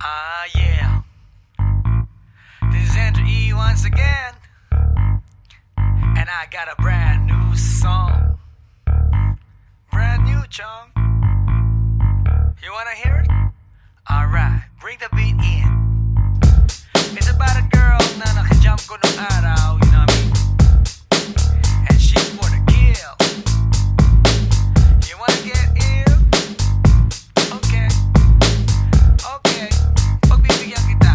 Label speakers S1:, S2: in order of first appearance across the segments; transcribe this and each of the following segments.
S1: Yeah. This is Andrew E once again. And I got a brand new song. Brand new, chong. You wanna hear it? Alright, bring the beat in. It's about a girl na nakajump ko nung araw, you know what I mean? And she's for the kill. You wanna get ill? Okay. Okay. Pagbibigyan kita.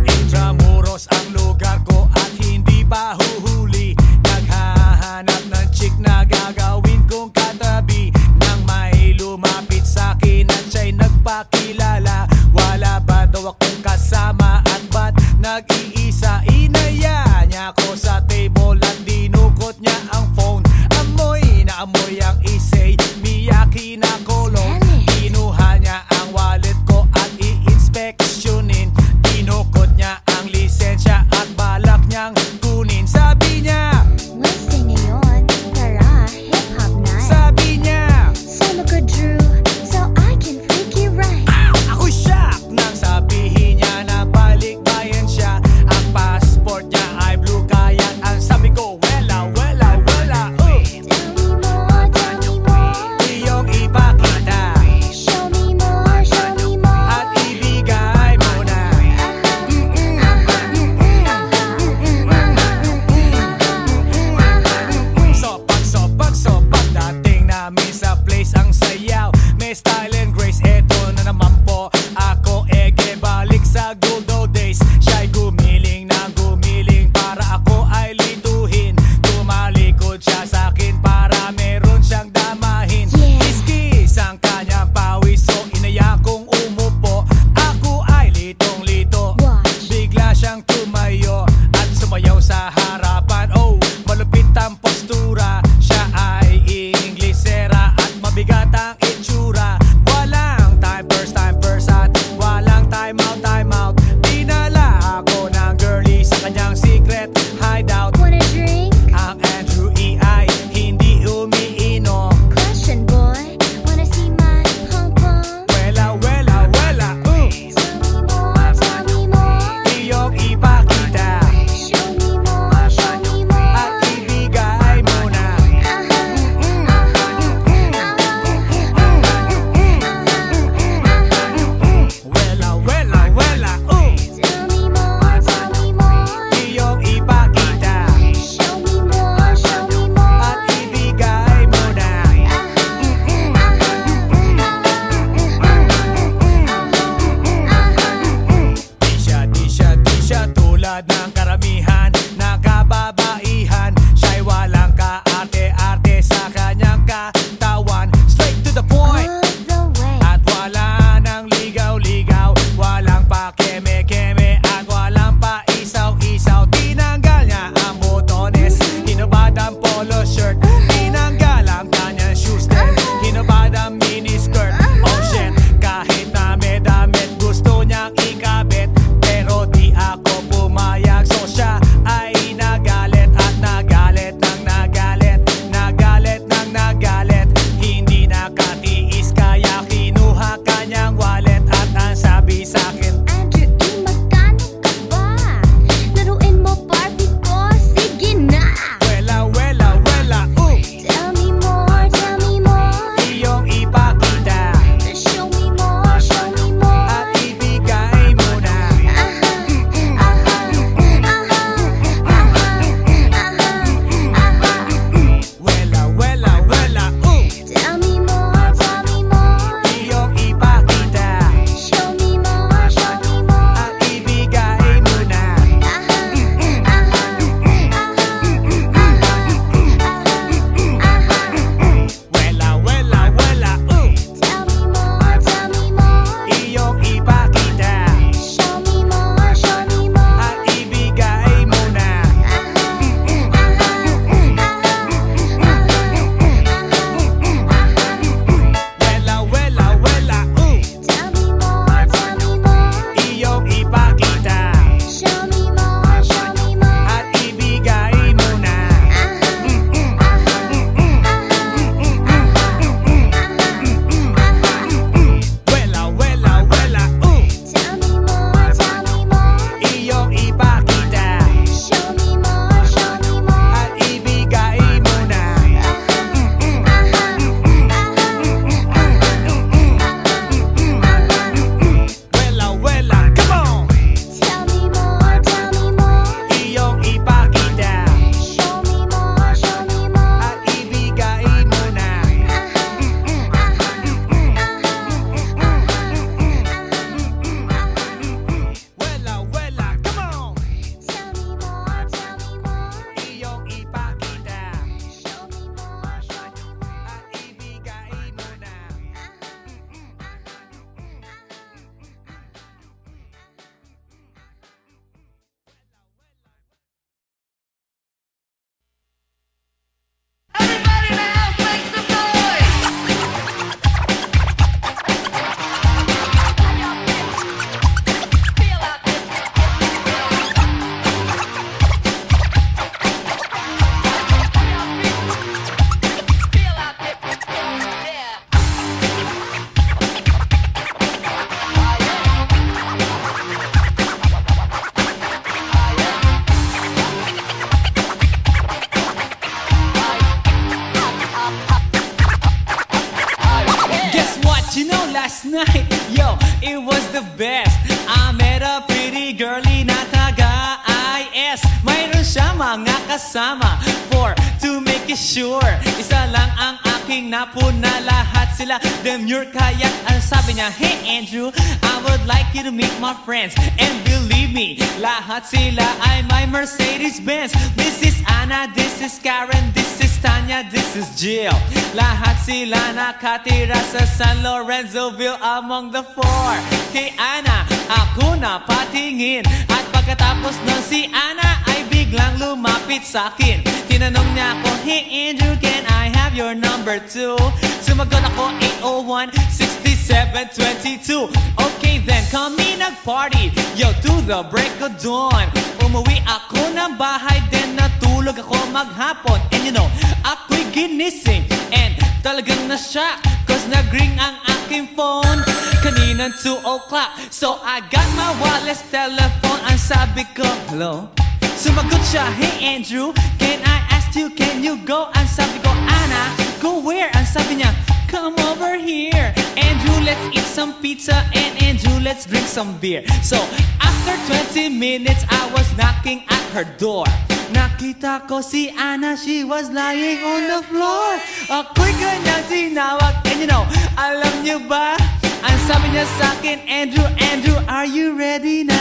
S2: Intramuros ang lugar ko at hindi pa huhuli. Naghahanap ng chick na gagawin kong katabi. Nang may lumapit sa'kin at siya'y nagpakilala. Wala ba daw akong kasama at ba't nag-iisa? Inaya niya ako sa table at dinukot niya ang phone. Amoy na amoy ang isay, Miyaki na kolong. Kinuha niya ang wallet ko at i-inspeksyonin. Dinukot niya ang lisensya at balak niyang kunin. Sabi niya,
S3: Listing ngayon, tara, hip-hop night.
S2: sabi niya,
S3: Solo ko Drew, so I can freak you right.
S2: ako shock nang sabihin niya na balik bayan siya. Ang passport niya ay blue, kaya ang sabi it was the best. I met a pretty girlie na taga-IS. Mayroon siya mga kasama to make it sure. Isa lang ang aking napuna, lahat sila demure. Kaya ang sabi niya, hey Andrew, I would like you to meet my friends. And believe me, lahat sila ay my Mercedes-Benz. This is Anna, this is Karen, this is Tanya, this is Jill. Lahat sila nakatira sa San Lorenzoville among the four. Kay Anna, ako na patingin. At pagkatapos nun si Anna ay biglang lumapit sa akin. Tinanong niya ako, hey Andrew, can I have your number too? Sumagot ako, 801-6722. Okay then, kami nag-party, yo, to the break of dawn. Umuwi ako ng bahay, then natulog ako maghapon. And you know, ako'y ginising, and talagang na-shock, cause nag-ring ang aking phone kaninang 2 o'clock. So I got my wireless telephone. Ang sabi ko, hello? Sumagot siya, hey Andrew, can I ask you, can you go? Ang sabi ko, Anna, go where? Ang sabi niya, come over here. Andrew, let's eat some pizza, and Andrew, let's drink some beer. So after 20 minutes, I was knocking at her door. Nakita ko si Anna, she was lying on the floor. Ako'y kanyang tinawag, and you know, alam niyo ba? Ang sabi niya sa akin, Andrew, Andrew, are you ready na?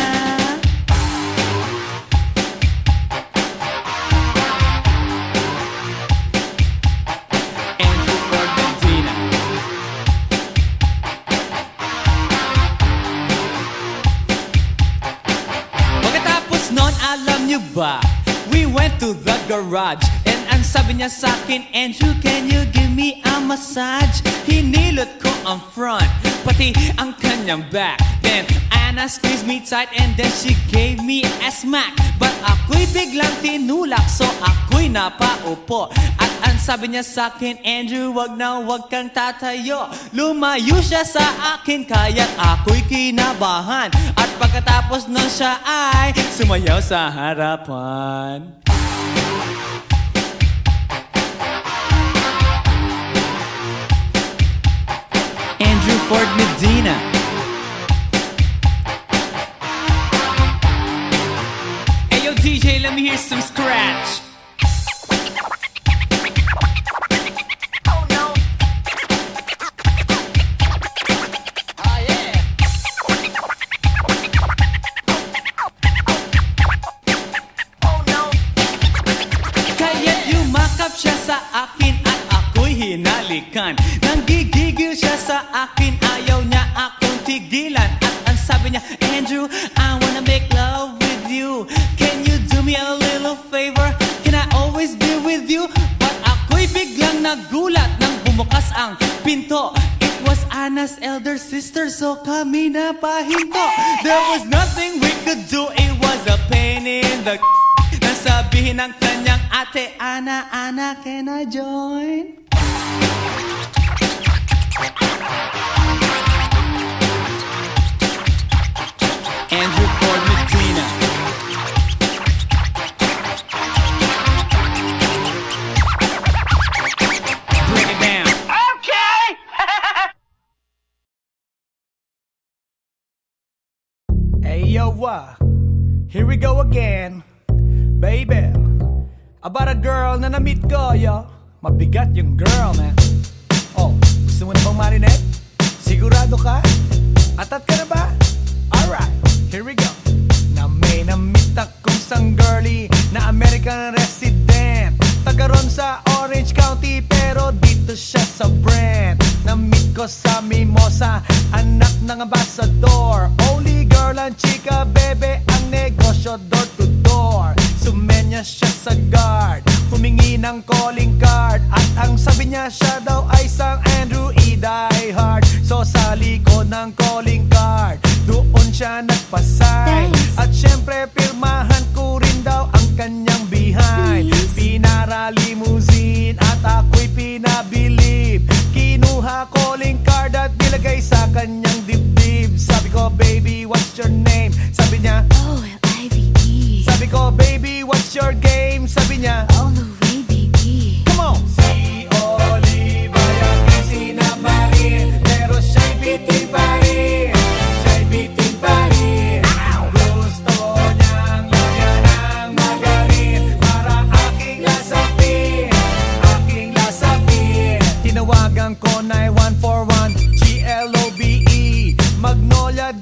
S2: Andrew Ford Medina. Pagkatapos nun, alam niyo ba? We went to the garage, and ang sabi niya sa akin, Andrew, can you give me a massage? Hinilot ko ang front, pati ang kanyang back. Then Anna squeezed me tight, and then she gave me a smack. But ako'y biglang tinulak, so ako'y napaupo. At ang sabi niya sa akin, Andrew, wag na wag kang tatayo. Lumayo siya sa akin, kaya't ako'y kinabahan. At pagkatapos nun siya ay sumayaw sa harapan. Andrew Ford Medina. Hey yo DJ, let me hear some scratch.
S1: Oh no. Oh yeah. Oh no.
S2: Kaya't yumakap siya sa akin at ako'y hinalikan. Nanggigigil siya sa akin, ayaw niya akong tigilan. At ang sabi niya, Andrew, I wanna make love with you. Can you do me a little favor? Can I always be with you? But ako'y biglang nagulat nang bumukas ang pinto. It was Anna's elder sister, so kami na pahinto. There was nothing we could do, it was a pain in the nasabihin ng kanyang ate, Anna, Anna, can I join? Andrew Ford Medina. Break it down.
S1: Okay.
S2: Hey yo, here we go again, baby. About a girl na na-meet ko, yo. Mabigat yung girl, man. Oh, gusto mo na bang marinig? Sigurado ka? Atat ka na ba? Alright, here we go. Na may na-meet akong isang girlie na American resident. Taga ron sa Orange County, pero dito siya sa Brent. Na-meet ko sa Mimosa, anak ng ambassador. Only girl and chika, bebe, ang negosyo door to door. Sumenya siya sa guard, humingi ng calling card. At ang sabi niya, siya daw ay isang Andrew E. diehard. So sa likod ng calling card, doon siya nagpasay. At syempre pirmahan ko rin daw ang kanyang behind. Pinara limousine at ako'y pinabilib. Kinuha calling card at nilagay sa kanyang dibdib. Sabi ko, baby, what's your name? Sabi niya,
S3: O-L-I-V-E.
S2: sabi ko, baby, what's your game? Sabi niya,
S3: All the way, baby.
S2: come on! Si Oliva yung sinabarin, pero siya'y bitin pa rin.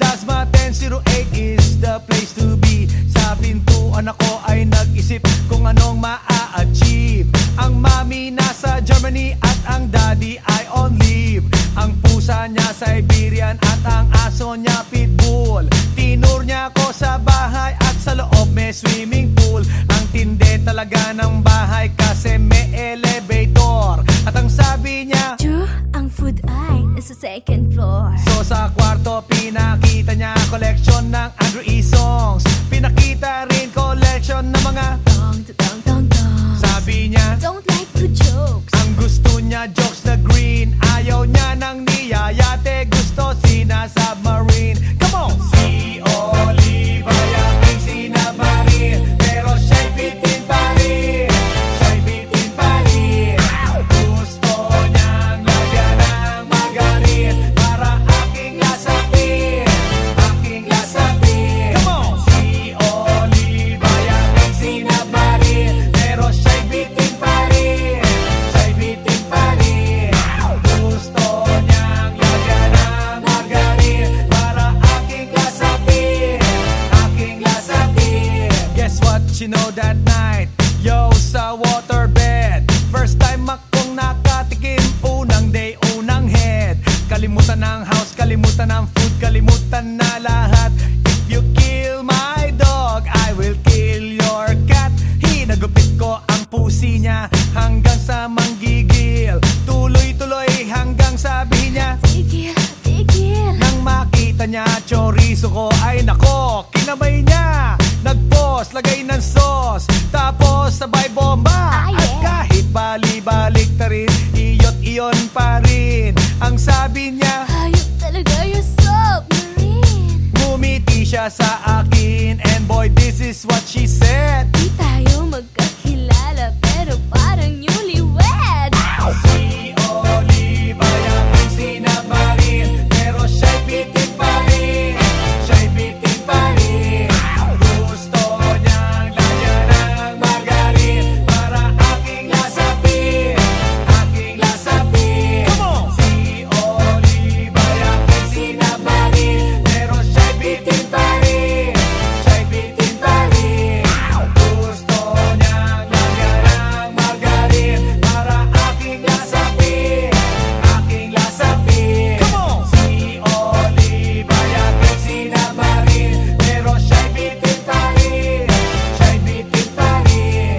S2: Plasma 1008 is the place to be. Sa pintuan ako ay nag-isip kung anong maa-achieve. Ang mami nasa Germany at ang daddy ay on leave. Ang pusa niya Siberian at ang aso niya pitbull. Tinur niya ako sa bahay at sa loob may swimming pool. Ang tindi talaga ng bahay kasi may elevator. At ang sabi niya,
S3: True, ang food ay nasa second floor.
S2: so sa kwarto pinakita niya collection ng Andrew E. songs. Pinakita rin collection ng mga
S3: Dong, dong, dong, dong.
S2: sabi niya,
S3: Don't like the jokes.
S2: ang gusto niya jokes na green. Ayaw niya ng niyayate, gusto sina-submarine. Come on! Si Oliva yaking sinamarine, pero siya'y bitin pa rin. Siya'y bitin pa rin. Gusto niyang lagyan ng margarin para aking lasapin. Aking lasapin. Come on! Si Oliva yaking sinamarine, pero siya'y bitin pa rin. Siya'y bitin pa rin. Gusto niyang lagyan ng margarin para aking lasapin. Aking lasapin. Guess what you know that night? Yo, sa waterbed, first time akong nakatikim. Unang day, unang head. Kalimutan ng house, kalimutan ng food, kalimutan na lahat. If you kill my dog, I will kill your cat. Hinagupit ko ang pusi niya hanggang sa manggigil. Tuloy-tuloy hanggang sabi niya,
S3: Tigil, tigil.
S2: nang makita niya chorizo ko, ay nako, kinamay niya. Nagpos, lagay ng sauce, tapos sabay bomba.
S3: Ah, yeah.
S2: At kahit bali-balik ta rin, iyot iyon pa rin. Ang sabi niya,
S3: Hayop talaga yung submarine.
S2: ngumiti siya sa akin, and boy, this is what she said.
S3: Di tayo magkakilala pero parang newlywed.
S2: Si Oliva yaking sinamarine, pero siya'y bitin pa rin. Siya'y bitin pa rin. Gusto niyang lagyan ng margarin para aking lasapin. Aking lasapin. Come on! Si Oliva yaking sinamarine, pero siya'y bitin pa rin. Siya'y bitin pa rin. Gusto niyang lagyan ng margarin para aking lasapin. Aking lasapin. Come on! Si Oliva yaking sinamarine, pero siya'y bitin pa rin. Siya'y bitin pa rin.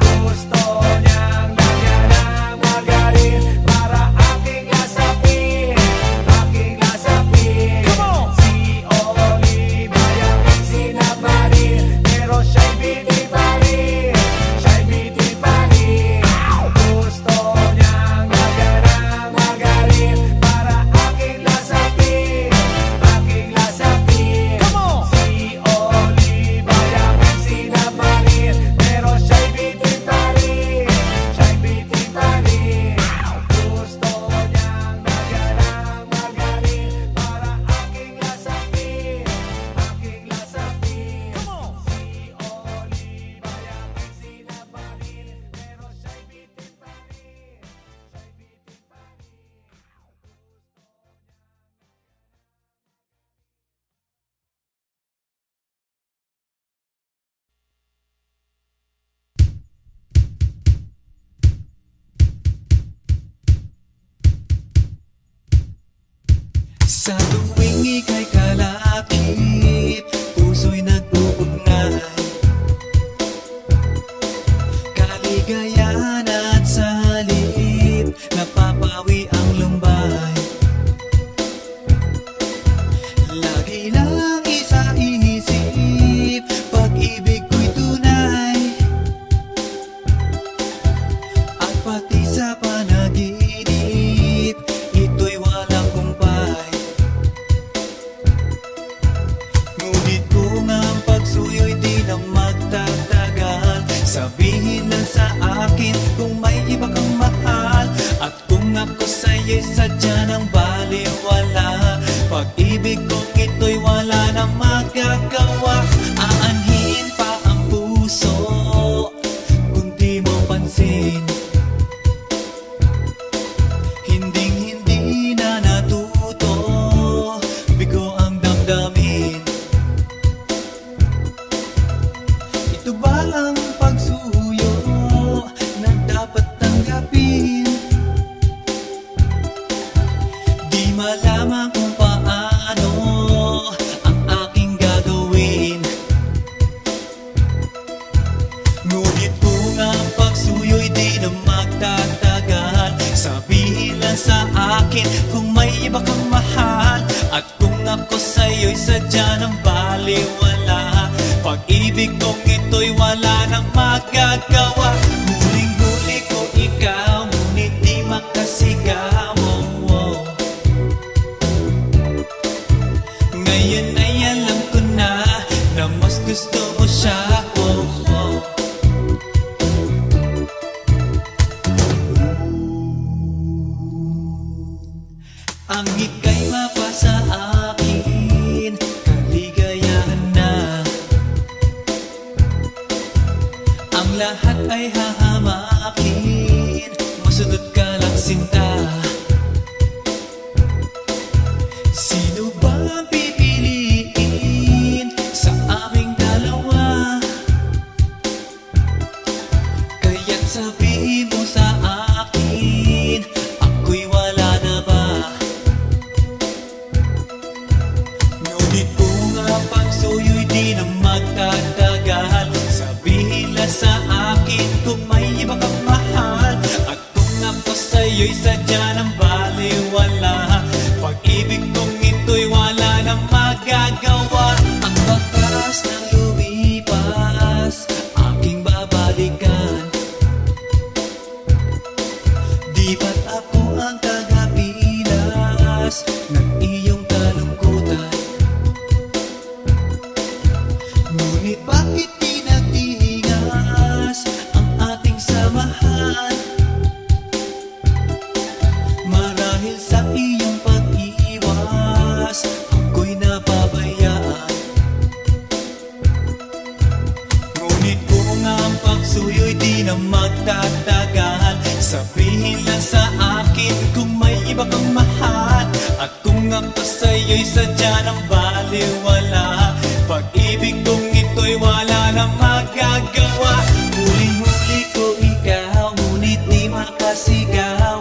S2: Gusto niyang lagyan ng margarin para aking lasapin. Aking lasapin. Come on! Si Oliva yaking sinamarine, pero siya'y bitin pa rin. Siya'y bitin pa rin. Gusto niyang lagyan ng margarin para aking lasapin. Aking lasapin. Come on! Si Oliva yaking sinamarine, pero siya'y bitin pa rin. Siya'y bitin pa rin. Gusto niyang lagyan ng margarin para aking lasapin. Aking lasapin. Come on! Si Oliva yaking sinamarine, pero siya'y bitin pa rin. Siya'y bitin pa rin.
S4: Sa tuwing ika'y kalapit, puso'y nag-uugnay. Kaligayahan at salip, napapawi ang lumbay. Lagi lang isa inisip, pag-ibig ko'y tunay. At pati sa panaginip, ito'y walang kumpay. Ngunit kung ang pagsuyo'y di lang magtatagal, sabihin lang sa akin kung may iba kang mahal. At kung ako sa'yo'y sadya ng baliwala, pag-ibig kong ito'y wala nang magagawa. Aanhin pa ang puso kung di mo pansin. Hinding-hindi na natuto, bigo ang damdamin. sa'yo'y sadya ng baliwala. Pag-ibig kong ito'y wala nang magagawa. Huling-huli ko ikaw, ngunit di makasigaw. Ngayon ay alam ko na mas gusto mo siya. Ang ika'y mapasa akin, kaligayahan na. Ang lahat ay hahamakin, masunod ka lang sinta. Sino ba ang pipiliin sa aming dalawa? Kaya't sabihin mo sa akin, ako'y wala na ba? Ngunit kung ang pagsuyo'y di na magtatagal, sabihin lang sa akin kung may iba kang mahal. At kung ako sa'yo'y sadya ng baliwala, pag-ibig kong ito'y wala nang magagawa. Ang bakas ng lumipas, aking babalikan. Di ba't ako ang tagapilas ng iyong kalungkutan? Ngunit bakit di nagtingas ang ating samahan? Marahil sa iyong pag-iwas, ako'y napabayaan. Ngunit kung ang pagsuyo'y di na magtatagal, sabihin lang sa akin kung may iba kang mahal. At kung ako sa'yo'y sadya ng baliwala, pag-ibig kong ito'y wala nang magagawa. Huling-huli ko ikaw, ngunit di makasigaw.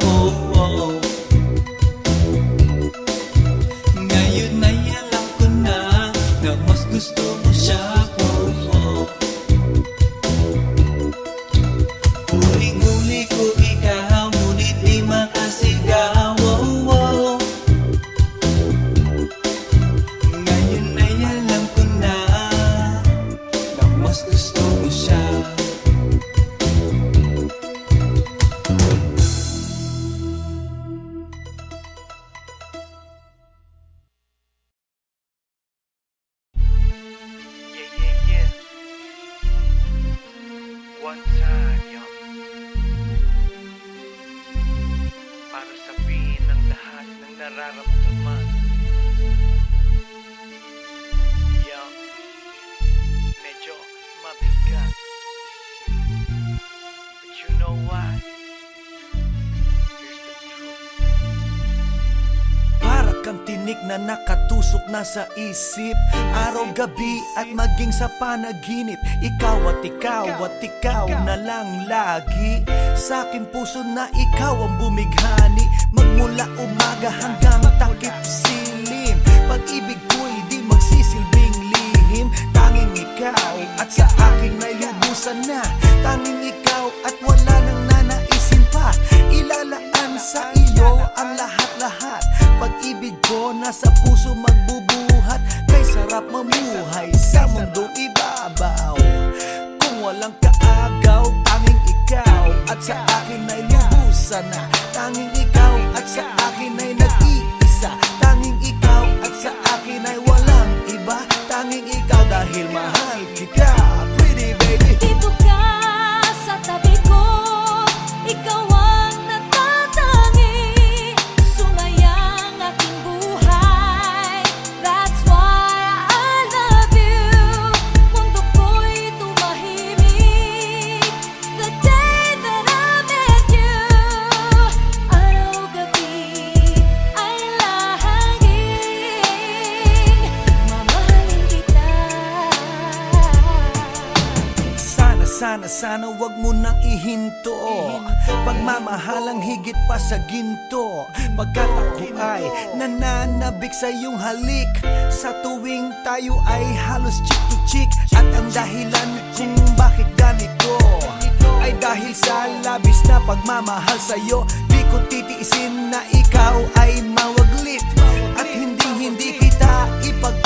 S4: Ngayon ay alam ko na mas gusto mo siya. Huling-huli ko ikaw, ngunit di makasigaw. Ngayon ay alam ko na mas gusto mo siya.
S1: Yeah. One time, yo. Para sabihin ang lahat ng nararamdaman. Yo. Medyo mabigat. But you know what? Here's the truth.
S2: Para kang tinik na nakatusok na sa isip, araw-gabi at maging sa panaginip. Ikaw at ikaw at ikaw na lang lagi sa aking puso na ikaw ang bumighani. Magmula umaga hanggang takip silim, pag-ibig ko'y di magsisilbing lihim. Tanging ikaw at sa akin ay lubusan na. Tanging ikaw at wala nang nanaisin pa. Ilalaan sa iyo ang lahat-lahat. Pag-ibig ko nasa puso magbubuhat. Kay sarap mamuhay sa mundong ibabaw. Kung walang kaagaw, tanging ikaw at sa akin ay lubusan na. Tanging ikaw at sa akin ay nag-iisa. Tanging ikaw at sa akin ay walang iba. Tanging ikaw dahil mahal kita, pretty baby.
S5: Dito ka sa tabi ko, ikaw ang natatangi. Sumayang aking buhay, that's why I love you. Mundo ko'y tumahimik the day that I met you. Araw-gabi ay lahangin, mamahalin kita.
S2: Sana wag mo nang ihinto. Pagmamahalang higit pa sa ginto. Pagkat ako ay nananabik sa iyong halik. Sa tuwing tayo ay halos chick to chick. At ang dahilan kung bakit ganito ay dahil sa labis na pagmamahal sa'yo. Di ko titiisin na ikaw ay mawaglit. At hindi kita ipag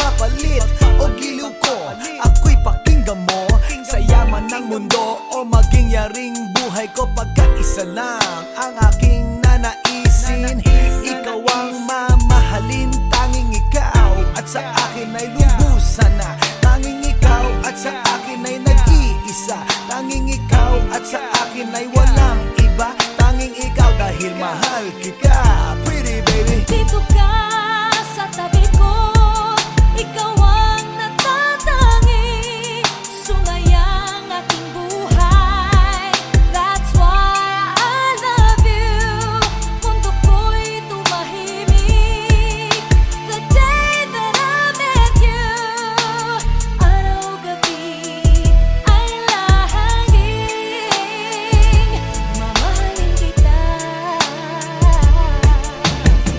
S2: ay lubusan na. Tanging ikaw at sa akin ay nag-iisa. Tanging ikaw at sa akin ay walang iba. Tanging ikaw dahil mahal kita, pretty baby.
S5: Dito ka sa tabi ko, ikaw ang natatangi. Sumayang aking buhay, that's why I love you. Mundo ko'y tumahimik the day that I met you. Araw-gabi ay lahangin, mamahalin kita.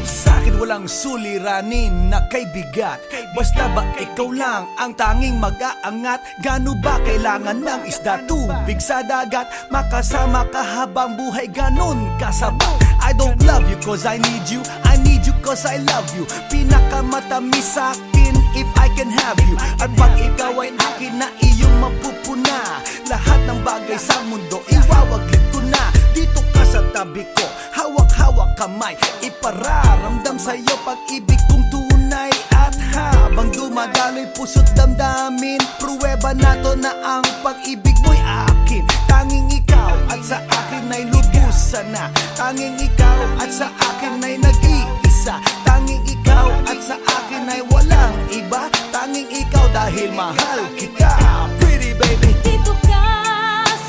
S2: Sa'kin walang suliranin na kay bigat. Basta ba ikaw lang ang tanging mag-aangat? Gano ba kailangan ng isda, tubig sa dagat? Makasama ka habang buhay, ganun kasabat. I don't love you cause I need you, I need you cause I love you. Pinakamatamis sa'kin if I can have you. At pag ikaw ay akin na iyong mapupuna, lahat ng bagay sa mundo iwawaglit ko na. Dito ka sa tabi ko, hawak-hawak kamay, ipararamdam sa'yo pag-ibig kong tunay. At habang dumadaloy puso't damdamin, pruweba na to na ang pag-ibig mo'y akin. Tanging ikaw at sa akin ay lubusan na. Tanging ikaw at sa akin ay nag-iisa. Tanging ikaw at sa akin ay walang iba. Tanging ikaw dahil mahal kita, pretty baby.
S5: Dito ka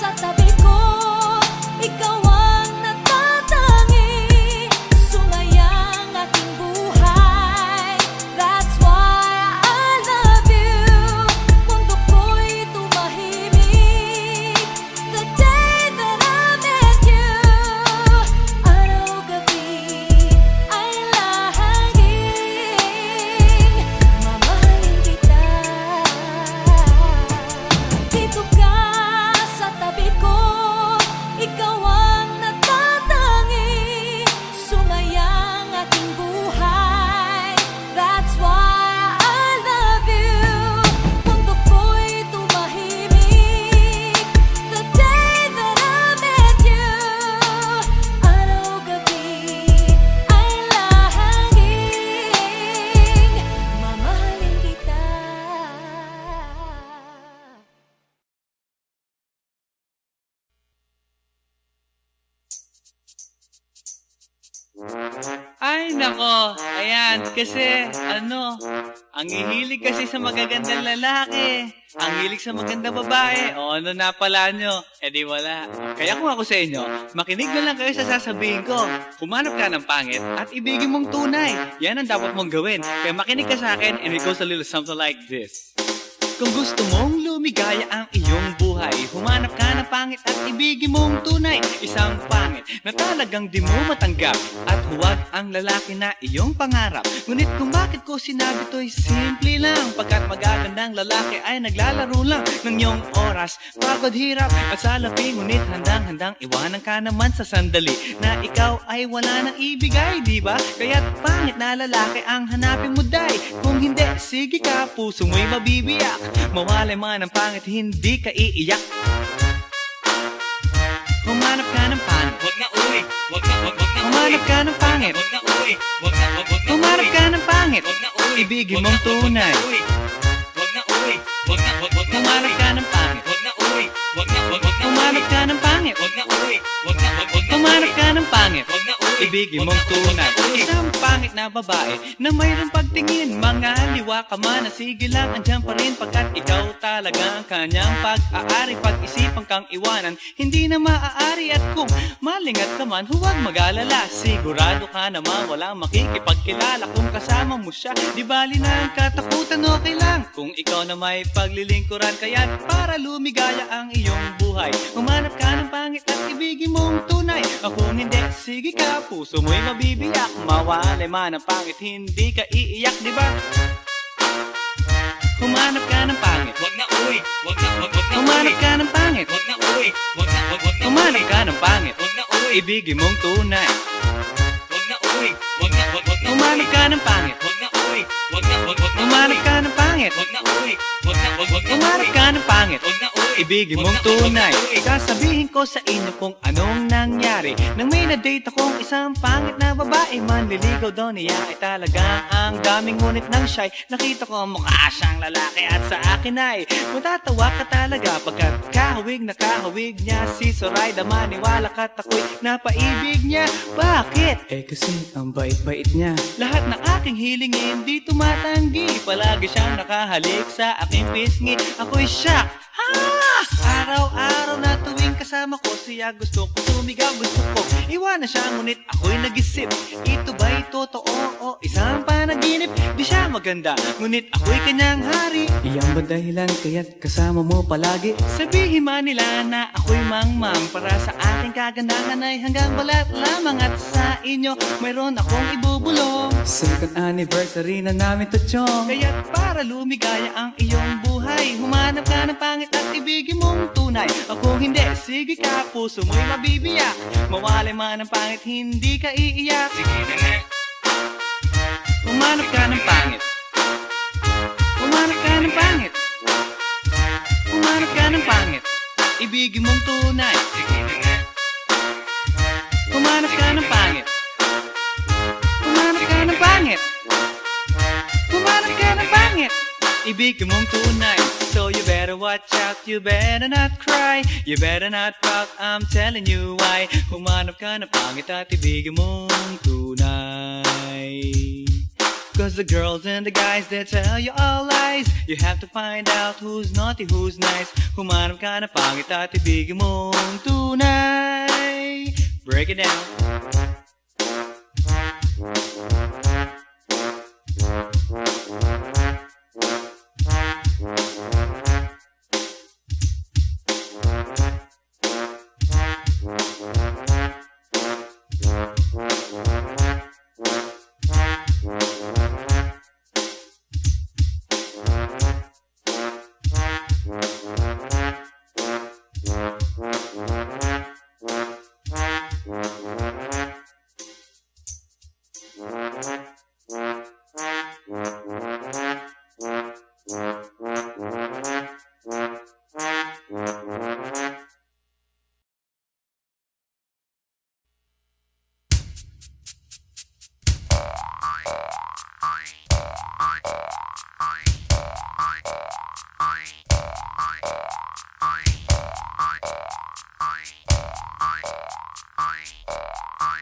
S5: sa tabi ko, ikaw ang natatangi. Sumayang aking buhay, that's why I love you. Mundo ko'y tumahimik the day that I met you. Araw-gabi ay lahangin, mamahalin kita. Dito ka sa tabi ko, ikaw ang natatangi. Sumayang aking buhay, that's why I love you. Mundo ko'y tumahimik the day that I met you. Araw-gabi ay lahangin, mamahalin kita.
S6: Ay, nako. Ayan, kasi, ang hihilig kasi sa magagandang lalaki. Ang hilig sa magandang babae. O, ano na pala nyo? Eh di wala. Kaya kung ako sa inyo, makinig na lang kayo sa sasabihin ko. Humanap ka ng pangit at ibigin mong tunay. Yan ang dapat mong gawin. Kaya makinig ka sa akin and it goes a little something like this. Kung gusto mong lumigaya ang iyong buhay, humanap ka ng pangit at ibigin mong tunay. Isang pangit na talagang di mo matanggap, at huwag ang lalaki na iyong pangarap. Ngunit kung bakit ko sinabi to'y simple lang, pagkat magagandang lalaki ay naglalaro lang ng iyong oras, pagod, hirap at salapi. Ngunit handang-handang iwanan ka naman sa sandali na ikaw ay wala nang ibigay, di ba? Kaya't pangit na lalaki ang hanapin mo, day. Kung hindi, sige ka, puso mo'y mabibiyak. Mawalay man ang pangit, hindi ka iiyak. Humanap ka ng pangit, wag na uwi. Humanap ka ng pangit, wag na uwi. Humanap ka ng pangit, wag na uwi. Ibigin mong tunay, wag na uwi. Humanap ka ng pangit, wag na uwi. Humanap ka ng pangit, wag na uwi. Humanap ka ng pangit, wag na uwi. Ibigin mong tunay. Isang pangit na babae na mayroong pagtingin, mga liwa ka man, sige lang, andyan pa rin, pagkat ikaw talaga ang kanyang pag-aari. Pag-isipan kang iwanan, hindi na maaari. At kung malingat ka man, huwag mag-alala, sigurado ka naman walang makikipagkilala kung kasama mo siya. Di bali na ang katakutan, okay lang kung ikaw na may paglilingkuran. Kaya't para lumigaya ang iyong buhay, humanap ka ng pangit at ibigin mong tunay. Kung hindi, sige ka, puso mo'y mabibiyak. Mawalay man ang pangit, hindi ka iiyak, di ba? Humanap ka ng pangit, wag na uwi. Humanap ka ng pangit, wag na uwi. Humanap ka ng pangit, wag na uwi. Ibigin mong tunay, wag na uwi. Humanap ka ng pangit, wag na uwi. Humanap ka ng pangit, wag na uwi. Humanap ka ng pangit, wag na uwi. ibigin mong tunay. Sasabihin ko sa inyo kung anong nangyari nang may na-date akong isang pangit na babae. Manliligaw daw niya ay talaga ang daming ngunit ng shy. Nakita ko mukha siyang lalaki at sa akin ay matatawa ka talaga pagkat kahawig na kahawig niya si Zoraida. Maniwala ka't ako'y napaibig niya. Bakit?
S4: Kasi ang bait-bait niya.
S6: Lahat ng aking hilingin di tumatanggi. Palagi siyang nakahalik sa aking pisngi. Ako'y shock. Araw-araw na tuwing kasama ko siya, gusto ko sumigaw, gusto ko iwanan siya, ngunit ako'y nag-isip, ito ba'y totoo o isang panaginip? Di siya maganda, ngunit ako'y kanyang hari.
S4: Iyan ba dahilan kaya't kasama mo palagi?
S6: Sabihin man nila na ako'y mangmang, para sa aking kagandahan ay hanggang balat lamang. At sa inyo mayroon akong ibubulong.
S4: Second anniversary na namin to, chong.
S6: Kaya't para lumigaya ang iyong buhay, humanap ka ng pangit at ibigin mong tunay. Ako hindi, sige ka, puso mo'y mabibiyak. Mawalay man ang pangit, hindi ka iiyak. Sige na nga. Humanap ka ng pangit. Humanap ka ng pangit. Humanap ka ng pangit. Ibigin mong tunay. Sige na nga. Humanap ka ng pangit. Humanap ka ng pangit. Humanap ka ng pangit. Ibigin mong tunay. So you better watch out, you better not cry, you better not pout, I'm telling you why. Humanap ka ng pangit at ibigin mong tunay. Cause the girls and the guys, they tell you all lies. You have to find out who's naughty, who's nice. Humanap ka ng pangit at ibigin mong tunay. Break it down.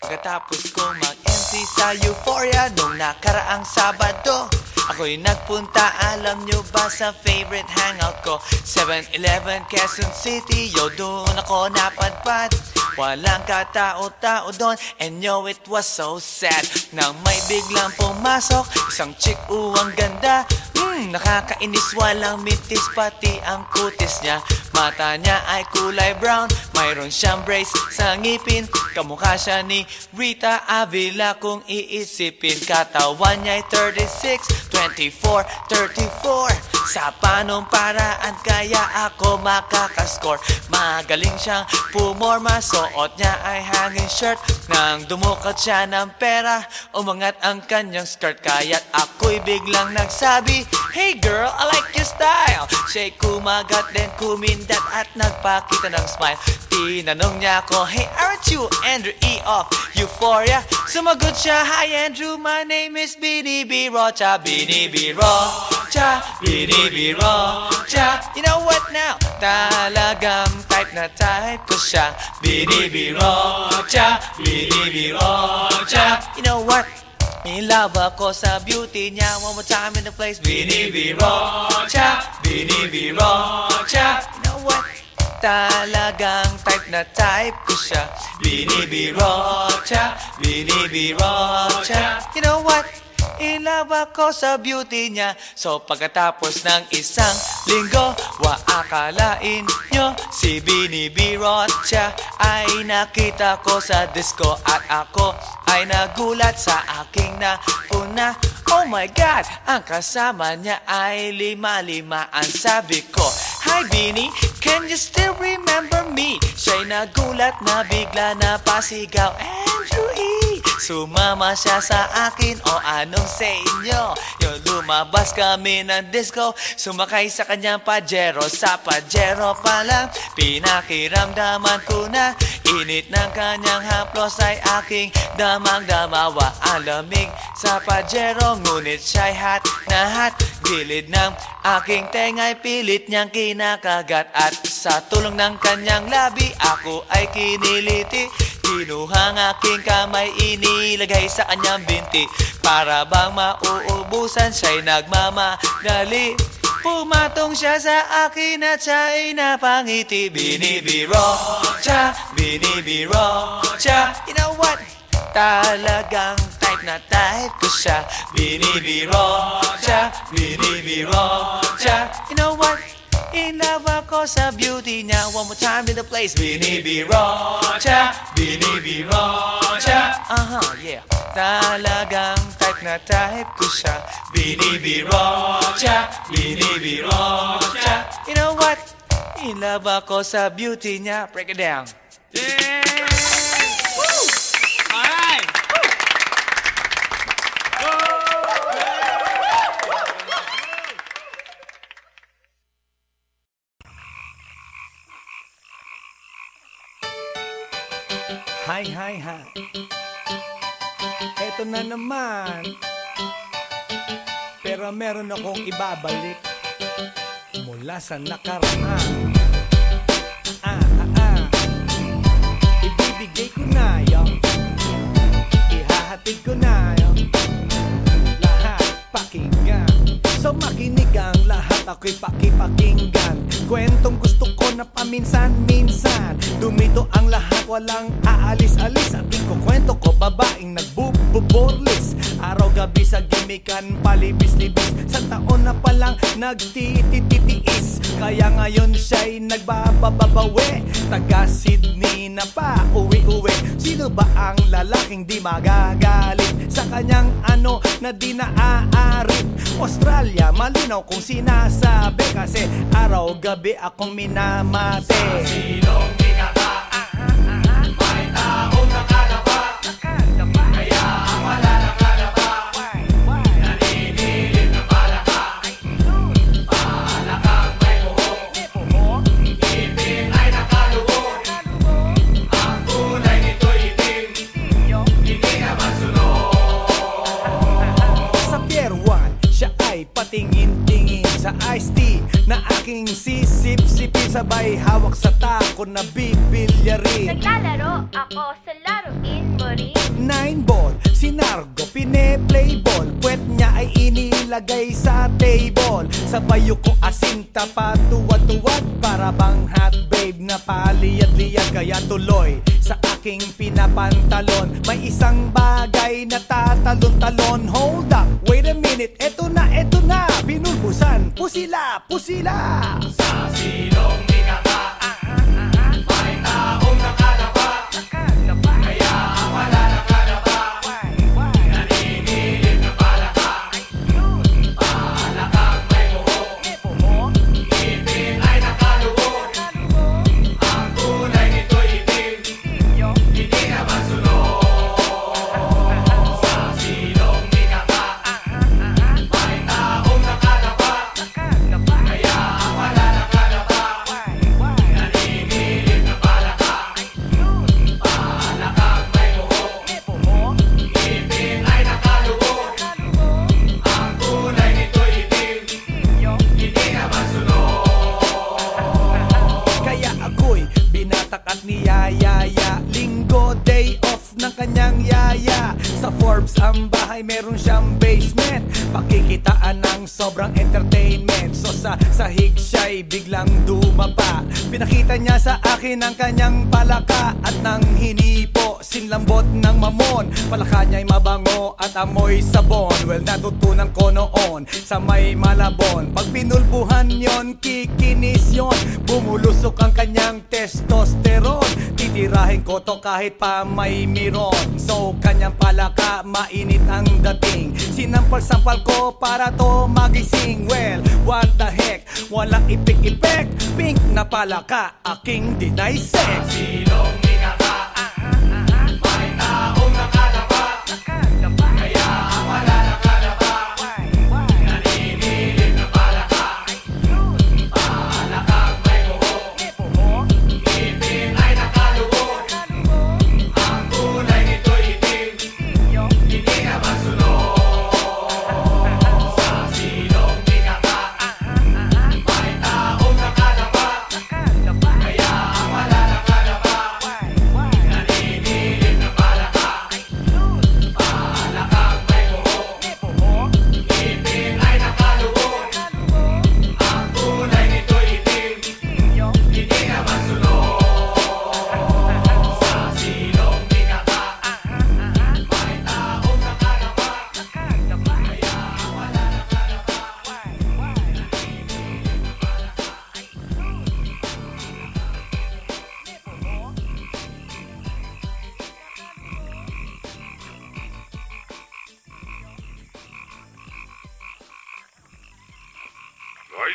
S6: Pagkatapos ko mag-MC sa Euphoria nung nakaraang Sabado, ako'y nagpunta, alam nyo ba, sa favorite hangout ko, 7-Eleven, Quezon City. Yo, doon ako napadpad, walang katao-tao doon, and yo, it was so sad nang may biglang pumasok isang chick, ang ganda. Nakakainis, walang mitis, pati ang kutis niya. Mata niya ay kulay brown, mayroon siyang brace sa ngipin. Kamukha siya ni Rita Avila kung iisipin. Katawan niya ay 36, 24, 34. Sa panong paraan kaya ako makakascore. Magaling siyang pumorma, suot niya ay hanging shirt. Nang dumukot siya ng pera, umangat ang kanyang skirt. Kaya't ako'y biglang nagsabi, hey girl, I like your style. Siya'y kumagat, then kumindat at nagpakita ng smile. Tinanong niya ako, hey, aren't you Andrew E. of Euphoria? Sumagot siya, hi Andrew, my name is Bini B. Rocha. Bini B. Rocha, Bini B. Rocha. You know what now? Talagang type na type ko siya. Bini B. Rocha, Bini B. Rocha. You know what? In love ako sa beauty niya. One more time in the place. Bini B. Rocha, Bini B. Rocha. You know what? Talagang type na type ko siya. Bini B. Rocha, Bini B. Rocha. You know what? In love ako sa beauty niya. So pagkatapos ng isang linggo, akalain nyo si Bini B. Rocha ay nakita ko sa disco. At ako ay nagulat sa aking nauna. Oh my God, ang kasama niya ay lima-lima. Ang sabi ko, hi Bini, can you still remember me? Siya'y nagulat na bigla na pasigaw, Andrew E.
S1: Sumama siya sa akin o anong sa inyo? Yung lumabas kami ng disco, sumakay sa kanyang Pajero. Sa Pajero pa lang, pinakiramdaman ko na init ng kanyang haplos ay aking damang-damawa. Ang lamig sa Pajero, ngunit siya'y hot na hot. Gilid ng aking tenga'y pilit niyang kinakagat. At sa tulong ng kanyang labi, ako ay kiniliti. Kinuhang aking kamay, inilagay sa kanyang binti. Para bang mauubusan, siya'y nagmamadali. Pumatong siya sa akin at siya'y napangiti. Binibiro siya, binibiro siya. You know what? Talagang type na type ko siya. Binibiro siya, binibiro siya. You know what? In love ako sa beauty niya. One more time in the place. Binibiro siya, binibiro siya. Yeah. Talagang type na type ko siya. Binibiro siya, binibiro siya. You know what? In love ako sa beauty niya. Break it down.
S6: Yeah! Woo! Alright!
S2: Hi, hi, hi. Eto na naman. Pero meron akong ibabalik mula sa nakaraan. Ibibigay ko na yung ihahatid ko na yung lahat pakinggan. So makinig ang lahat, ako'y pakipakinggan. Kwentong gusto ko na paminsan-minsan. Dumito ang lahat, walang aalis-alis. At ikukwento ko, babaeng nagbububorlis. Araw-gabi sa gimikan, palibis-libis. Sa taon na palang nagtititiis. Kaya ngayon siya'y nagbababawi. Taga Sydney na pa, uwi-uwi. Sino ba ang lalaking di magagalit sa kanyang ano na di naaarit? Australia, malinaw kung sinasabi. Kasi araw-gabi akong minamate. Sa silong bigata, may taong nakadapa. Kaya ang wala nakadapa, naninilig na palaka. Palakang may buhok, ngipin ay nakalubog. Ang kulay nito'y itim, hindi na masunod. Sa Pier 1, siya ay patingin-tingin sa iced tea na aking sisip-sipin. Sabay hawak sa tako na bibilyarin.
S3: Naglalaro ako sa laruin mo rin.
S2: 9-ball, si Nargo pine-playball. Puwet niya ay inilagay sa table. Sabay ko asinta patuwad-tuwad. Para bang hot babe na paliyad-liyad. Kaya tuloy sa aking pinapantalon may isang bagay na tatalon-talon. Hold up, wait a minute, eto na, binulbusan, pusila, pusila. Sa silong bigata, may taong nakadapa. Kaya ang wala nakadapa, naninilig na palaka. Palakang may buhok, ngipin ay nakalubog. Ang kulay nito'y itim, hindi na masunod. Sa silong bigata, may taong nakadapa. Kaya ang wala nakadapa, naninilig na palaka. Palakang may buhok, ngipin ay nakalubog. Ang kulay nito'y itim, hindi na masunod. Kaya ako'y binatak at niyayaya. Linggo, day off ng kanyang yaya. Sa Forbes ang bahay, meron siyang basement. Pakikitaan ng sobrang entertainment. So sa sahig siya'y biglang dumapa. Pinakita niya sa akin ang kanyang palaka. At nang hinipo, sinlambot ng mamon. Palaka niya'y mabango at amoy sabon. Well, natutunan ko noon sa may Malabon. Pag pinulbuhan yon, kikinis yon. Bumulusok ang kanyang testosterone. Titirahin ko to kahit pa may miron. So kanyang palaka, mainit ang dating. Sinampal-sampal ko para to magising. Well, what the heck, walang ipik-ipek. Pink na palaka, aking deny sex. Silong bigata, may taong nakadapa.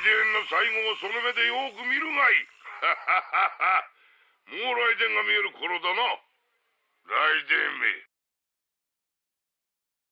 S7: 電の最後をその目でよく見るがいい。もう雷電が見える頃だな。雷電め。